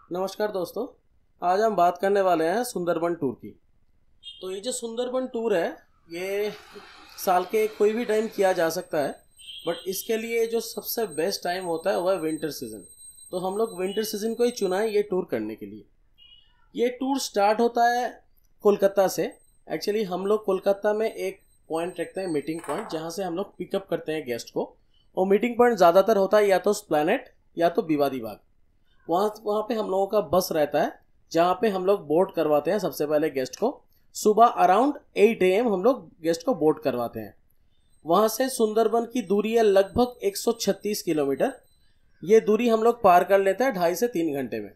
नमस्कार दोस्तों। आज हम बात करने वाले हैं सुंदरबन टूर की। तो ये जो सुंदरबन टूर है, ये साल के कोई भी टाइम किया जा सकता है, बट इसके लिए जो सबसे बेस्ट टाइम होता है वह है विंटर सीजन। तो हम लोग विंटर सीजन को ही चुना है ये टूर करने के लिए। ये टूर स्टार्ट होता है कोलकाता से। एक्चुअली हम लोग कोलकाता में एक पॉइंट रखते हैं, मीटिंग पॉइंट, जहाँ से हम लोग पिकअप करते हैं गेस्ट को। और मीटिंग पॉइंट ज़्यादातर होता है या तो स्प्लैनेट या तो विवादी बाग। वहाँ पे हम लोगों का बस रहता है, जहाँ पे हम लोग बोर्ड करवाते हैं सबसे पहले गेस्ट को। सुबह अराउंड 8 AM हम लोग गेस्ट को बोर्ड करवाते हैं। वहाँ से सुंदरबन की दूरी है लगभग 136 किलोमीटर। ये दूरी हम लोग पार कर लेते हैं 2.5 से 3 घंटे में।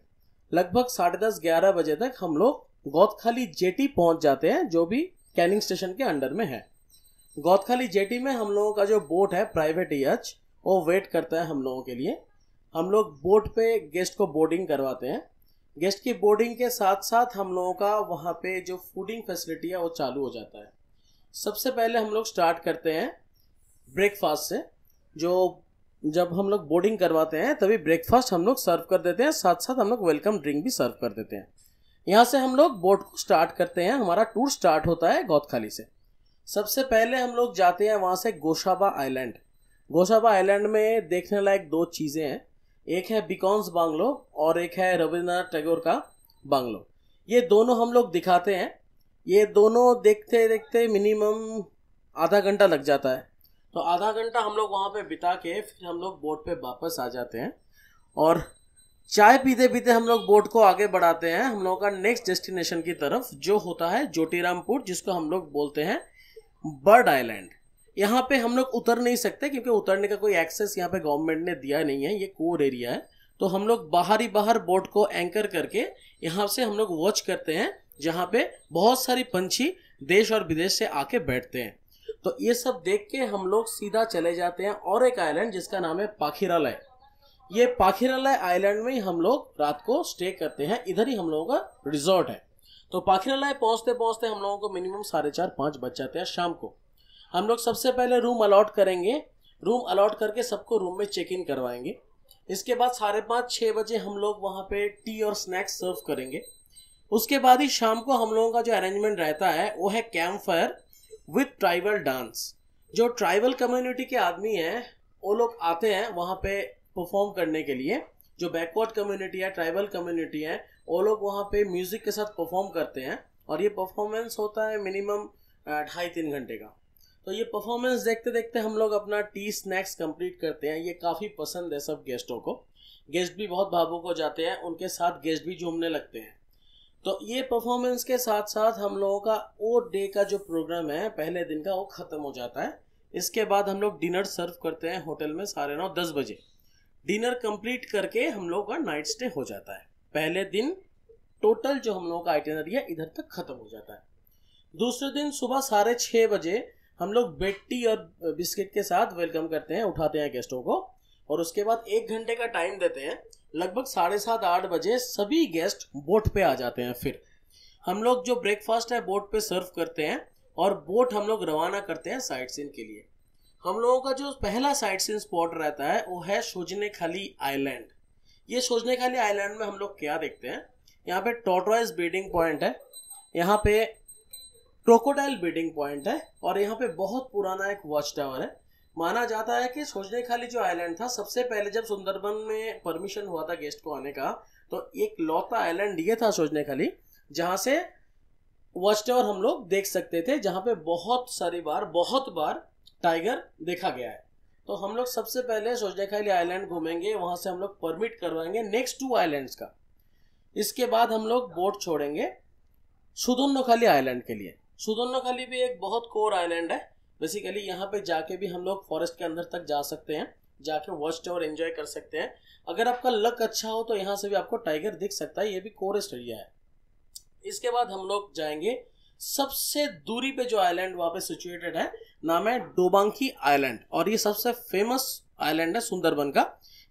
लगभग 10:30-11 बजे तक हम लोग गौतखाली जेटी पहुँच जाते हैं, जो भी कैनिंग स्टेशन के अंडर में है। गौतखाली जेटी में हम लोगों का जो बोट है प्राइवेट याच, वो वेट करता है हम लोगों के लिए। हम लोग बोट पे गेस्ट को बोर्डिंग करवाते हैं। गेस्ट की बोर्डिंग के साथ साथ हम लोगों का वहाँ पे जो फूडिंग फैसिलिटी है वो चालू हो जाता है। सबसे पहले हम लोग स्टार्ट करते हैं ब्रेकफास्ट से। जो जब हम लोग बोर्डिंग करवाते हैं तभी ब्रेकफास्ट हम लोग सर्व कर देते हैं, साथ साथ हम लोग वेलकम ड्रिंक भी सर्व कर देते हैं। यहाँ से हम लोग बोट को स्टार्ट करते हैं। हमारा टूर स्टार्ट होता है गौतखाली से। सबसे पहले हम लोग जाते हैं वहाँ से गोशाबा आइलैंड। गोशाबा आइलैंड में देखने लायक 2 चीज़ें हैं। एक है बीकॉन्स बांग्लो और एक है रविंद्रनाथ टैगोर का बांग्लो। ये दोनों हम लोग दिखाते हैं। ये दोनों देखते देखते मिनिमम आधा घंटा लग जाता है। तो आधा घंटा हम लोग वहाँ पे बिता के फिर हम लोग बोट पे वापस आ जाते हैं और चाय पीते पीते हम लोग बोट को आगे बढ़ाते हैं हम लोगों का नेक्स्ट डेस्टिनेशन की तरफ, जो होता है जोटीरामपुर, जिसको हम लोग बोलते हैं बर्ड आइलैंड। यहाँ पे हम लोग उतर नहीं सकते क्योंकि उतरने का कोई एक्सेस यहाँ पे गवर्नमेंट ने दिया नहीं है, ये कोर एरिया है। तो हम लोग बाहर ही बाहर बोट को एंकर करके यहाँ से हम लोग वॉच करते हैं, जहाँ पे बहुत सारी पंछी देश और विदेश से आके बैठते हैं। तो ये सब देख के हम लोग सीधा चले जाते हैं और एक आइलैंड जिसका नाम है पाखीरालय। ये पाखीरालय आइलैंड में ही हम लोग रात को स्टे करते हैं। इधर ही हम लोगों का रिजॉर्ट है। तो पाखीरालय पहुँचते पहुँचते हम लोगों को मिनिमम 4:30-5 बज जाते हैं शाम को। हम लोग सबसे पहले रूम अलॉट करेंगे। रूम अलॉट करके सबको रूम में चेक इन करवाएंगे। इसके बाद 5:30-6 बजे हम लोग वहाँ पे टी और स्नैक्स सर्व करेंगे। उसके बाद ही शाम को हम लोगों का जो अरेंजमेंट रहता है वो है camp fire with tribal dance. जो ट्राइबल कम्युनिटी के आदमी हैं वो लोग आते हैं वहाँ पे परफॉर्म करने के लिए। जो बैकवर्ड कम्युनिटी है, ट्राइबल कम्युनिटी है, वो लोग वहाँ पे म्यूजिक के साथ परफॉर्म करते हैं और ये परफॉर्मेंस होता है मिनिमम 2.5-3 घंटे का। तो ये परफॉर्मेंस देखते देखते हम लोग अपना टी स्नैक्स कंप्लीट करते हैं। ये काफ़ी पसंद है सब गेस्टों को। गेस्ट भी बहुत भावुक हो जाते हैं, उनके साथ गेस्ट भी झूमने लगते हैं। तो ये परफॉर्मेंस के साथ साथ हम लोगों का वो डे का जो प्रोग्राम है पहले दिन का, वो ख़त्म हो जाता है। इसके बाद हम लोग डिनर सर्व करते हैं होटल में 9:30-10 बजे। डिनर कंप्लीट करके हम लोग का नाइट स्टे हो जाता है। पहले दिन टोटल जो हम लोगों का आइटिनरी है इधर तक ख़त्म हो जाता है। दूसरे दिन सुबह 6:30 बजे हम लोग बेड टी और बिस्किट के साथ वेलकम करते हैं, उठाते हैं गेस्टों को। और उसके बाद 1 घंटे का टाइम देते हैं। लगभग 7:30-8 बजे सभी गेस्ट बोट पे आ जाते हैं। फिर हम लोग जो ब्रेकफास्ट है बोट पे सर्व करते हैं और बोट हम लोग रवाना करते हैं साइट सीन के लिए। हम लोगों का जो पहला साइट सीन स्पॉट रहता है वो है सोजनेखाली आइलैंड। ये सोजनेखाली आइलैंड में हम लोग क्या देखते हैं, यहाँ पे टॉर्टोइज ब्रीडिंग पॉइंट है, यहाँ पे क्रोकोडाइल ब्रीडिंग पॉइंट है और यहाँ पे बहुत पुराना एक वॉच टावर है। माना जाता है कि सोजनेखाली जो आइलैंड था, सबसे पहले जब सुंदरबन में परमिशन हुआ था गेस्ट को आने का, तो एक लौता आइलैंड ये था सोजनेखाली, जहाँ से वॉच टावर हम लोग देख सकते थे, जहाँ पे बहुत बार टाइगर देखा गया है। तो हम लोग सबसे पहले सोजनेखाली आइलैंड घूमेंगे, वहाँ से हम लोग परमिट करवाएंगे नेक्स्ट 2 आइलैंड्स का। इसके बाद हम लोग बोट छोड़ेंगे सुधन्वखाली आइलैंड के लिए। सुधन्वखाली भी एक बहुत कोर आइलैंड है। बेसिकली यहाँ पे जाके भी हम लोग फॉरेस्ट के अंदर तक जा सकते हैं, जाके वॉच टावर एंजॉय कर सकते हैं। अगर आपका लक अच्छा हो तो यहाँ से भी आपको टाइगर दिख सकता है, ये भी कोरेस्ट एरिया है। इसके बाद हम लोग जाएंगे सबसे दूरी पे जो आइलैंड वहाँ पे सिचुएटेड है, नाम है डोबांकी आइलैंड। और ये सबसे फेमस आइलैंड है सुंदरबन का,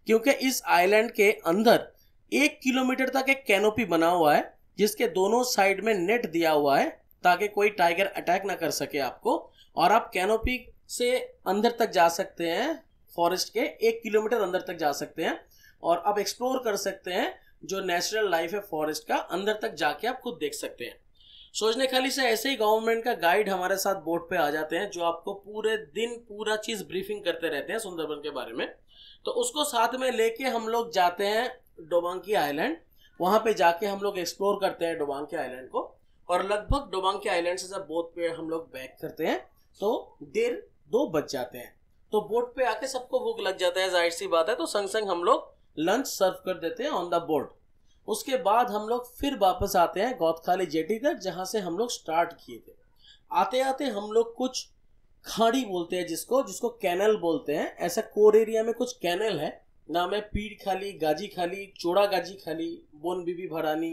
क्योंकि इस आइलैंड के अंदर 1 किलोमीटर तक एक कैनोपी बना हुआ है, जिसके दोनों साइड में नेट दिया हुआ है ताकि कोई टाइगर अटैक ना कर सके आपको। और आप कैनोपी से अंदर तक जा सकते हैं, फॉरेस्ट के 1 किलोमीटर अंदर तक जा सकते हैं और आप एक्सप्लोर कर सकते हैं जो नेचुरल लाइफ है फॉरेस्ट का, अंदर तक जाके आप खुद देख सकते हैं। सोचने खाली से ऐसे ही गवर्नमेंट का गाइड हमारे साथ बोट पे आ जाते हैं, जो आपको पूरे दिन पूरा चीज ब्रीफिंग करते रहते हैं सुंदरबन के बारे में। तो उसको साथ में लेके हम लोग जाते हैं डोबांकी आइलैंड। वहां पे जाके हम लोग एक्सप्लोर करते हैं डोबांकी आइलैंड को, और लगभग डोबांकी आइलैंड से जब बोट पे हम लोग बैक करते हैं तो 1:30-2 बज जाते हैं। तो बोट पे आके सबको भूख लग जाता है, जाहिर सी बात है, तो संग संग हम लोग लंच सर्व कर देते हैं ऑन द बोट। उसके बाद हम लोग फिर वापस आते हैं गौतखाली जेटी तक, जहां से हम लोग स्टार्ट किए थे। आते आते हम लोग कुछ खाड़ी बोलते हैं जिसको कैनल बोलते हैं। ऐसा कोर एरिया में कुछ कैनल है, नाम है पीड़ खाली, गाजी खाली, चोड़ा गाजी खाली, बोन बीबी भरानी,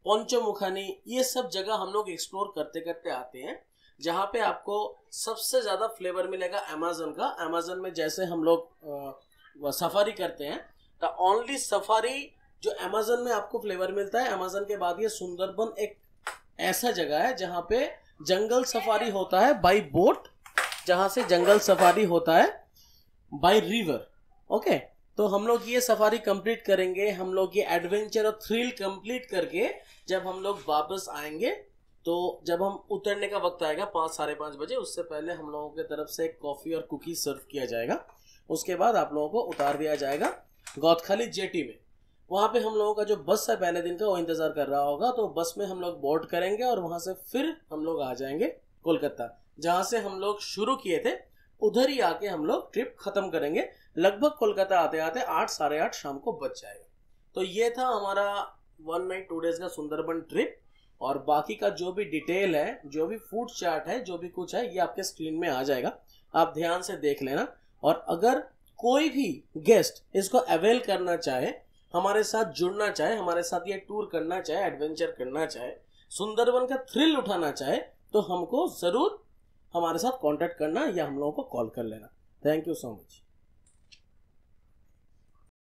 पंचमुखानी। ये सब जगह हम लोग एक्सप्लोर करते करते आते हैं, जहाँ पे आपको सबसे ज़्यादा फ्लेवर मिलेगा अमेज़न का। अमेज़न में जैसे हम लोग सफारी करते हैं, द ओनली सफारी जो अमेज़न में आपको फ्लेवर मिलता है। अमेज़न के बाद ये सुंदरबन एक ऐसा जगह है जहाँ पे जंगल सफारी होता है बाई बोट, जहाँ से जंगल सफारी होता है बाई रिवर। ओके, तो हम लोग ये सफारी कंप्लीट करेंगे, हम लोग ये एडवेंचर और थ्रिल कंप्लीट करके जब हम लोग वापस आएंगे, तो जब हम उतरने का वक्त आएगा 5-5:30 बजे, उससे पहले हम लोगों की तरफ से एक कॉफ़ी और कुकीज सर्व किया जाएगा। उसके बाद आप लोगों को उतार दिया जाएगा गौतखाली जेटी में। वहाँ पे हम लोगों का जो बस है पहले दिन का, वो इंतज़ार कर रहा होगा। तो बस में हम लोग बोर्ड करेंगे और वहाँ से फिर हम लोग आ जाएंगे कोलकाता, जहाँ से हम लोग शुरू किए थे। उधर ही आके हम लोग ट्रिप ख़त्म करेंगे। लगभग कोलकाता आते आते 8-8:30 शाम को बच जाएगा। तो ये था हमारा 1 नाइट 2 डेज का सुंदरबन ट्रिप। और बाकी का जो भी डिटेल है, जो भी फूड चार्ट है, जो भी कुछ है, ये आपके स्क्रीन में आ जाएगा, आप ध्यान से देख लेना। और अगर कोई भी गेस्ट इसको अवेल करना चाहे, हमारे साथ जुड़ना चाहे, हमारे साथ ये टूर करना चाहे, एडवेंचर करना चाहे, सुंदरबन का थ्रिल उठाना चाहे, तो हमको ज़रूर हमारे साथ कांटेक्ट करना या हम लोगों को कॉल कर लेना। Thank you so much.